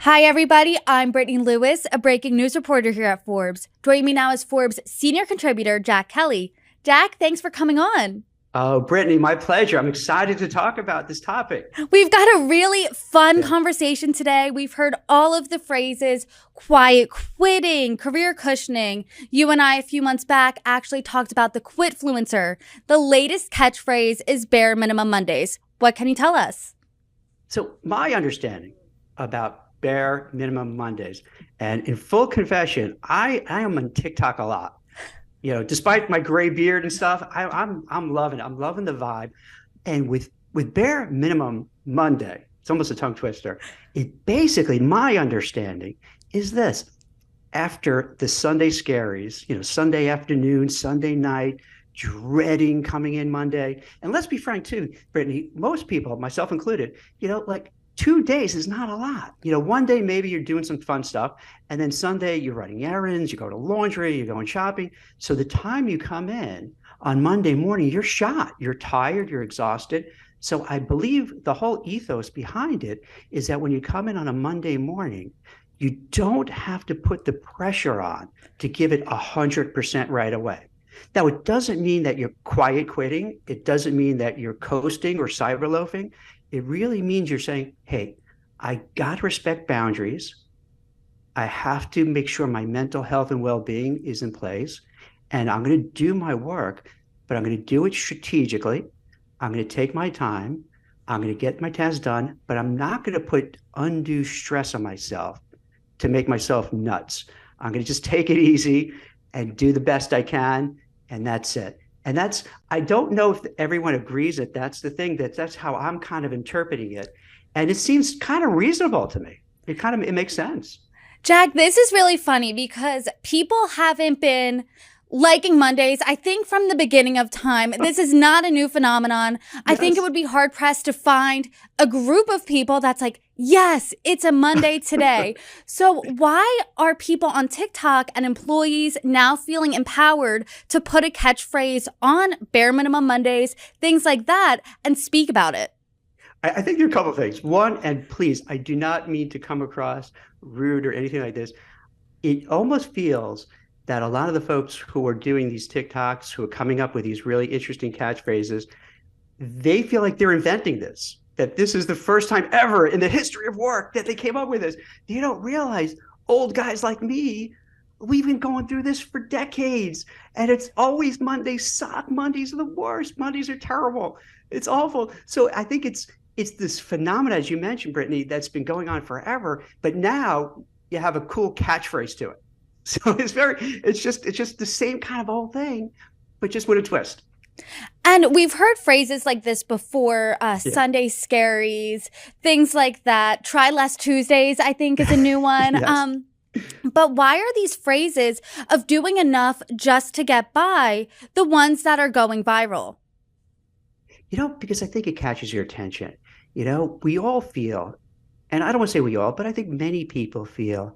Hi, everybody. I'm Brittany Lewis, a breaking news reporter here at Forbes. Joining me now is Forbes senior contributor, Jack Kelly. Jack, thanks for coming on. Oh, Brittany, my pleasure. I'm excited to talk about this topic. We've got a really fun Yeah. conversation today. We've heard all of the phrases, quiet quitting, career cushioning. You and I, a few months back, actually talked about the quitfluencer. The latest catchphrase is bare minimum Mondays. What can you tell us? So my understanding about bare minimum Mondays, and in full confession, I am on TikTok a lot. Despite my gray beard and stuff, I'm loving it. I'm loving the vibe. And with bare minimum Monday, it's almost a tongue twister. It basically, my understanding is this: after the Sunday scaries, Sunday afternoon, Sunday night, dreading coming in Monday. And let's be frank too, Brittany, most people, myself included, like 2 days is not a lot. One day maybe you're doing some fun stuff, and then Sunday you're running errands, you go to laundry, you're going shopping. So the time you come in on Monday morning, you're shot, you're tired, you're exhausted. So I believe the whole ethos behind it is that when you come in on a Monday morning, you don't have to put the pressure on to give it 100% right away. Now, it doesn't mean that you're quiet quitting. It doesn't mean that you're coasting or cyber loafing. It really means you're saying, hey, I got to respect boundaries. I have to make sure my mental health and well-being is in place. And I'm going to do my work, but I'm going to do it strategically. I'm going to take my time. I'm going to get my tasks done, but I'm not going to put undue stress on myself to make myself nuts. I'm going to just take it easy and do the best I can. And that's it. And I don't know if everyone agrees that that's the thing, that's how I'm kind of interpreting it. And it seems kind of reasonable to me. It makes sense. Jack, this is really funny because people haven't been liking Mondays, I think, from the beginning of time. This is not a new phenomenon. I think it would be hard pressed to find a group of people that's like, yes, it's a Monday today. So why are people on TikTok and employees now feeling empowered to put a catchphrase on bare minimum Mondays, things like that, and speak about it? I think there are a couple of things. One, and please, I do not mean to come across rude or anything like this. It almost feels that a lot of the folks who are doing these TikToks, who are coming up with these really interesting catchphrases, they feel like they're inventing this, that this is the first time ever in the history of work that they came up with this. You don't realize old guys like me, we've been going through this for decades, and it's always Mondays suck. Mondays are the worst. Mondays are terrible. It's awful. So I think it's this phenomenon, as you mentioned, Brittany, that's been going on forever, but now you have a cool catchphrase to it. So it's just the same kind of old thing, but just with a twist. And we've heard phrases like this before, Sunday scaries, things like that. Try less Tuesdays, I think, is a new one. Yes. But why are these phrases of doing enough just to get by the ones that are going viral? Because I think it catches your attention. We all feel, and I don't want to say we all, but I think many people feel,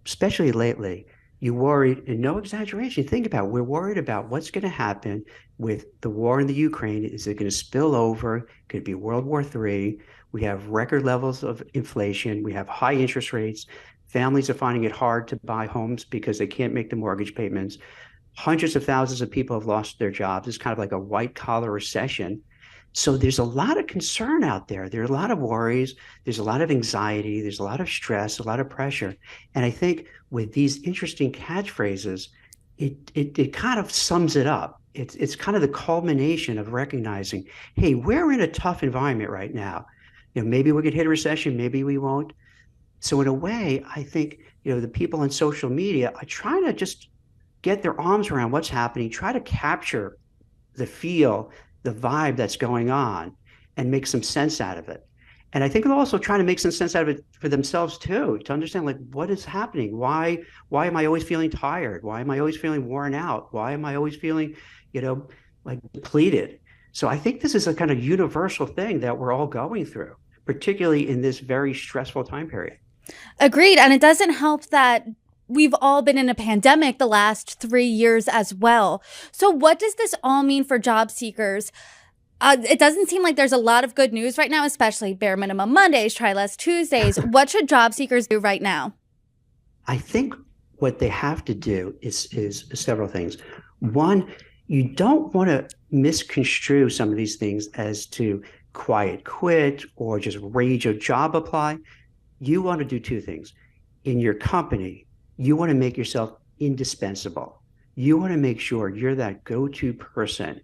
especially lately, you worried, and no exaggeration, think about it, we're worried about what's going to happen with the war in the Ukraine. Is it going to spill over? Could it be World War III? We have record levels of inflation. We have high interest rates. Families are finding it hard to buy homes because they can't make the mortgage payments. Hundreds of thousands of people have lost their jobs. It's kind of like a white collar recession. So there's a lot of concern out there. There are a lot of worries. There's a lot of anxiety. There's a lot of stress, a lot of pressure. And I think with these interesting catchphrases, it kind of sums it up. It's kind of the culmination of recognizing, hey, we're in a tough environment right now. Maybe we could hit a recession, maybe we won't. So in a way, I think, the people on social media are trying to just get their arms around what's happening, try to capture the feel, the vibe that's going on, and make some sense out of it. And I think they're also trying to make some sense out of it for themselves too, to understand, like, what is happening? Why am I always feeling tired? Why am I always feeling worn out? Why am I always feeling, like depleted? So I think this is a kind of universal thing that we're all going through, particularly in this very stressful time period. Agreed. And it doesn't help that we've all been in a pandemic the last 3 years as well. So what does this all mean for job seekers? It doesn't seem like there's a lot of good news right now, especially bare minimum Mondays, try less Tuesdays. What should job seekers do right now? I think what they have to do is several things. One, you don't want to misconstrue some of these things as to quiet quit or just rage or job apply. You want to do two things. In your company, you want to make yourself indispensable. You want to make sure you're that go-to person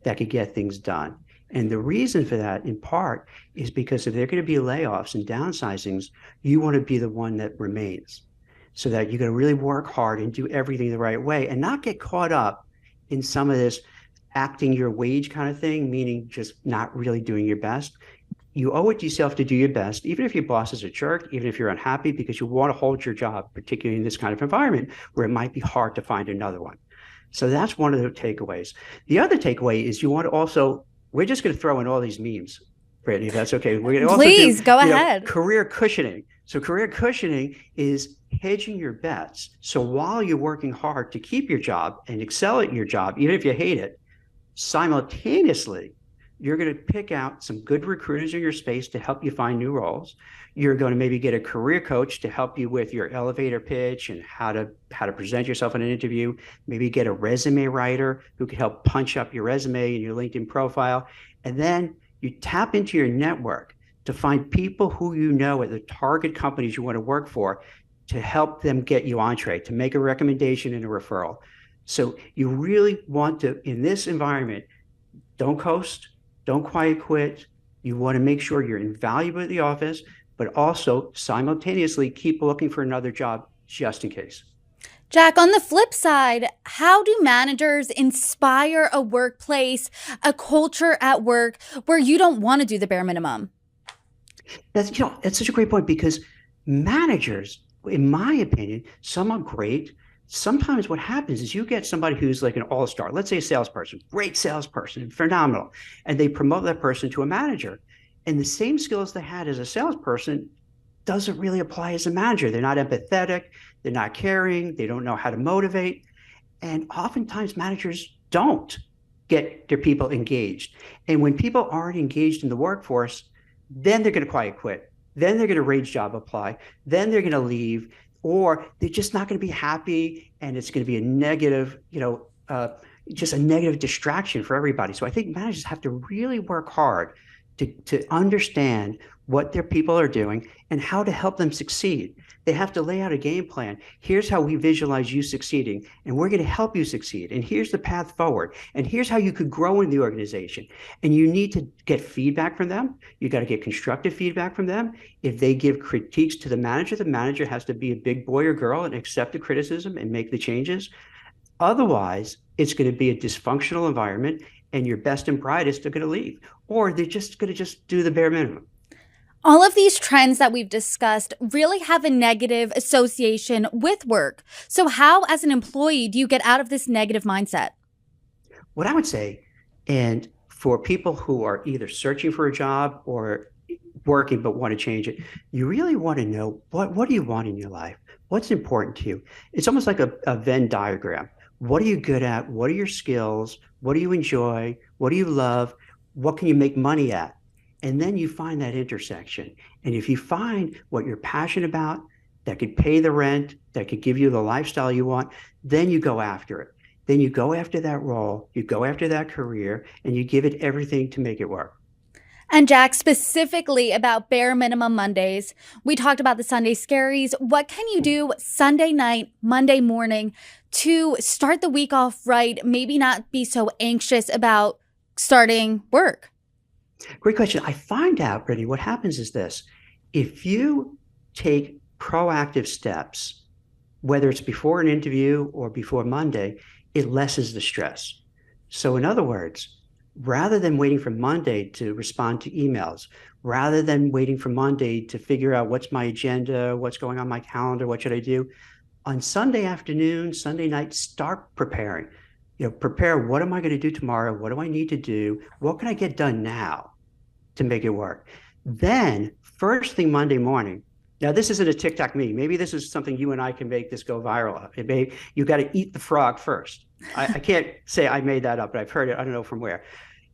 that could get things done. And the reason for that, in part, is because if there are going to be layoffs and downsizings, you want to be the one that remains, so that you're going to really work hard and do everything the right way and not get caught up in some of this acting your wage kind of thing, meaning just not really doing your best. You owe it to yourself to do your best, even if your boss is a jerk, even if you're unhappy, because you want to hold your job, particularly in this kind of environment where it might be hard to find another one. So that's one of the takeaways. The other takeaway is you want to also, we're just going to throw in all these memes, Brittany, if that's okay. We're going to also Please go ahead. Career cushioning. So career cushioning is hedging your bets. So while you're working hard to keep your job and excel at your job, even if you hate it, simultaneously, you're going to pick out some good recruiters in your space to help you find new roles. You're going to maybe get a career coach to help you with your elevator pitch and how to present yourself in an interview. Maybe get a resume writer who can help punch up your resume and your LinkedIn profile. And then you tap into your network to find people who you know at the target companies you want to work for to help them get you entree, to make a recommendation and a referral. So you really want to, in this environment, don't coast, don't quiet quit. You want to make sure you're invaluable at the office, but also simultaneously keep looking for another job just in case. Jack, on the flip side, how do managers inspire a workplace, a culture at work where you don't want to do the bare minimum? That's such a great point, because managers, in my opinion, some are great. Sometimes what happens is you get somebody who's like an all-star, let's say a salesperson, great salesperson, phenomenal, and they promote that person to a manager. And the same skills they had as a salesperson doesn't really apply as a manager. They're not empathetic, they're not caring, they don't know how to motivate. And oftentimes managers don't get their people engaged. And when people aren't engaged in the workforce, then they're going to quiet quit. Then they're going to rage job apply. Then they're going to leave, or they're just not going to be happy. And it's going to be a negative, just a negative distraction for everybody. So I think managers have to really work hard to understand what their people are doing and how to help them succeed. They have to lay out a game plan. Here's how we visualize you succeeding, and we're going to help you succeed. And here's the path forward. And here's how you could grow in the organization. And you need to get feedback from them. You got to get constructive feedback from them. If they give critiques to the manager has to be a big boy or girl and accept the criticism and make the changes. Otherwise, it's going to be a dysfunctional environment, and your best and brightest are going to leave, or they're just going to do the bare minimum. All of these trends that we've discussed really have a negative association with work. So how, as an employee, do you get out of this negative mindset? What I would say, and for people who are either searching for a job or working but want to change it, you really want to know what do you want in your life? What's important to you? It's almost like a Venn diagram. What are you good at? What are your skills? What do you enjoy? What do you love? What can you make money at? And then you find that intersection. And if you find what you're passionate about, that could pay the rent, that could give you the lifestyle you want, then you go after it. Then you go after that role, you go after that career, and you give it everything to make it work. And Jack, specifically about bare minimum Mondays, we talked about the Sunday scaries. What can you do Sunday night, Monday morning to start the week off right? Maybe not be so anxious about starting work. Great question. I find out, Brittany, what happens is this. If you take proactive steps, whether it's before an interview or before Monday, it lessens the stress. So in other words, rather than waiting for Monday to respond to emails, rather than waiting for Monday to figure out what's my agenda, what's going on my calendar, what should I do, on Sunday afternoon, Sunday night, start preparing. Prepare, what am I going to do tomorrow? What do I need to do? What can I get done now to make it work? Then first thing Monday morning, now this isn't a TikTok meme. Maybe this is something you and I can make this go viral. You got to eat the frog first. I can't say I made that up, but I've heard it. I don't know from where.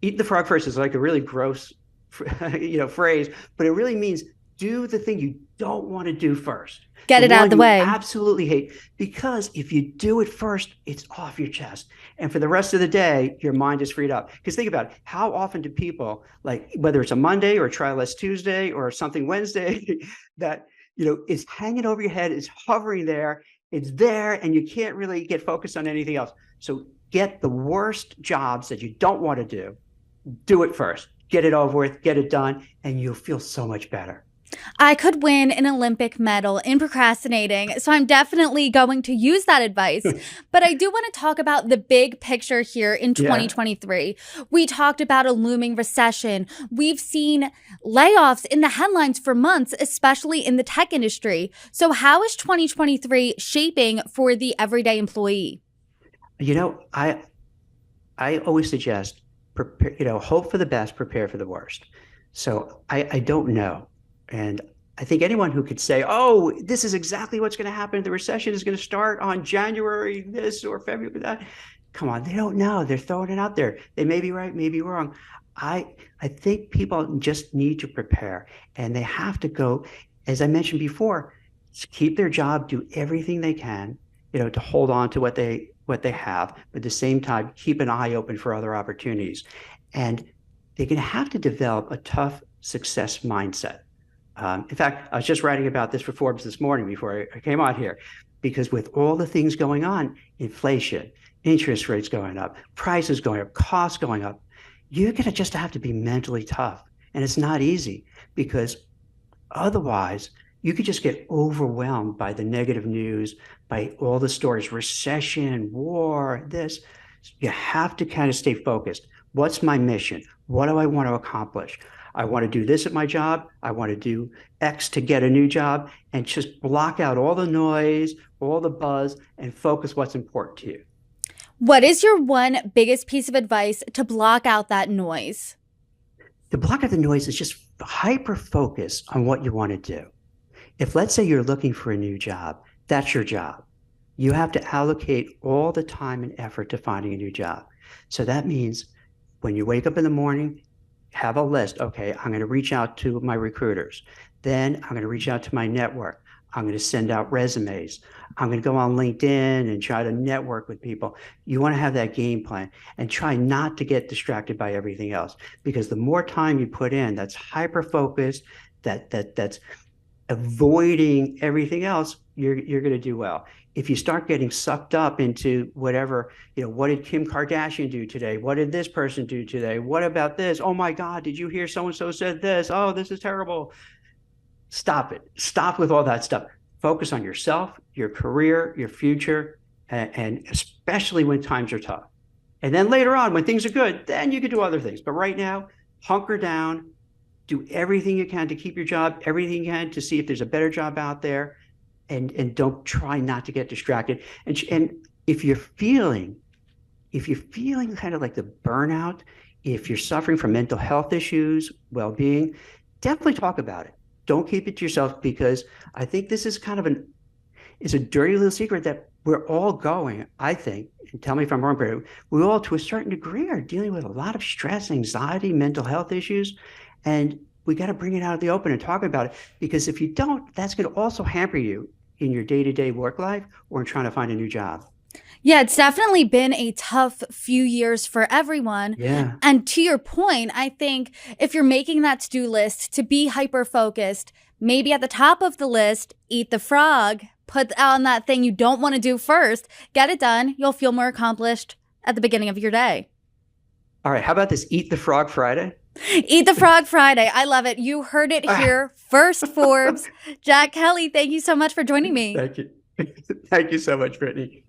Eat the frog first is like a really gross, phrase, but it really means do the thing you don't want to do first. Get The it out one of the you way. absolutely hate, because if you do it first, it's off your chest. And for the rest of the day, your mind is freed up. Because think about it. How often do people, like whether it's a Monday or a try less Tuesday or something Wednesday, that, is hanging over your head, is hovering there, it's there, and you can't really get focused on anything else. So get the worst jobs that you don't want to do it first, get it over with, get it done, and you'll feel so much better. I could win an Olympic medal in procrastinating, so I'm definitely going to use that advice. But I do want to talk about the big picture here in Yeah. 2023. We talked about a looming recession. We've seen layoffs in the headlines for months, especially in the tech industry. So how is 2023 shaping for the everyday employee? I always suggest prepare, hope for the best, prepare for the worst. So I don't know. And I think anyone who could say, oh, this is exactly what's going to happen, the recession is going to start on January this or February that. Come on, they don't know. They're throwing it out there. They may be right, may be wrong. I think people just need to prepare, and they have to go, as I mentioned before, keep their job, do everything they can, to hold on to what they have, but at the same time, keep an eye open for other opportunities. And they're going to have to develop a tough success mindset. In fact, I was just writing about this for Forbes this morning before I came out here, because with all the things going on, inflation, interest rates going up, prices going up, costs going up, you're going to just have to be mentally tough. And it's not easy, because otherwise, you could just get overwhelmed by the negative news, by all the stories, recession, war, this. You have to kind of stay focused. What's my mission? What do I want to accomplish? I want to do this at my job. I want to do X to get a new job, and just block out all the noise, all the buzz, and focus what's important to you. What is your one biggest piece of advice to block out that noise? The block out the noise is just hyper focus on what you want to do. If, let's say, you're looking for a new job, that's your job. You have to allocate all the time and effort to finding a new job. So that means when you wake up in the morning, have a list. Okay, I'm going to reach out to my recruiters. Then I'm going to reach out to my network. I'm going to send out resumes. I'm going to go on LinkedIn and try to network with people. You want to have that game plan, and try not to get distracted by everything else, because the more time you put in, that's hyper focused, that's avoiding everything else, you're going to do well. If you start getting sucked up into whatever, what did Kim Kardashian do today? What did this person do today? What about this? Oh my God, did you hear so-and-so said this? Oh, this is terrible. Stop it. Stop with all that stuff. Focus on yourself, your career, your future, and especially when times are tough. And then later on, when things are good, then you can do other things. But right now, hunker down, do everything you can to keep your job, everything you can to see if there's a better job out there, and don't try not to get distracted. And if you're feeling kind of like the burnout, if you're suffering from mental health issues, well-being, definitely talk about it. Don't keep it to yourself, because I think this is kind of it's a dirty little secret that we're all going, I think, and tell me if I'm wrong, but we all, to a certain degree, are dealing with a lot of stress, anxiety, mental health issues. And we got to bring it out of the open and talk about it, because if you don't, that's going to also hamper you in your day-to-day work life or in trying to find a new job. Yeah, it's definitely been a tough few years for everyone. Yeah. And to your point, I think if you're making that to-do list to be hyper-focused, maybe at the top of the list, eat the frog, put on that thing you don't want to do first, get it done. You'll feel more accomplished at the beginning of your day. All right. How about this? Eat the Frog Friday. Eat the Frog Friday. I love it. You heard it here first, Forbes. Jack Kelly, thank you so much for joining me. Thank you. Thank you so much, Brittany.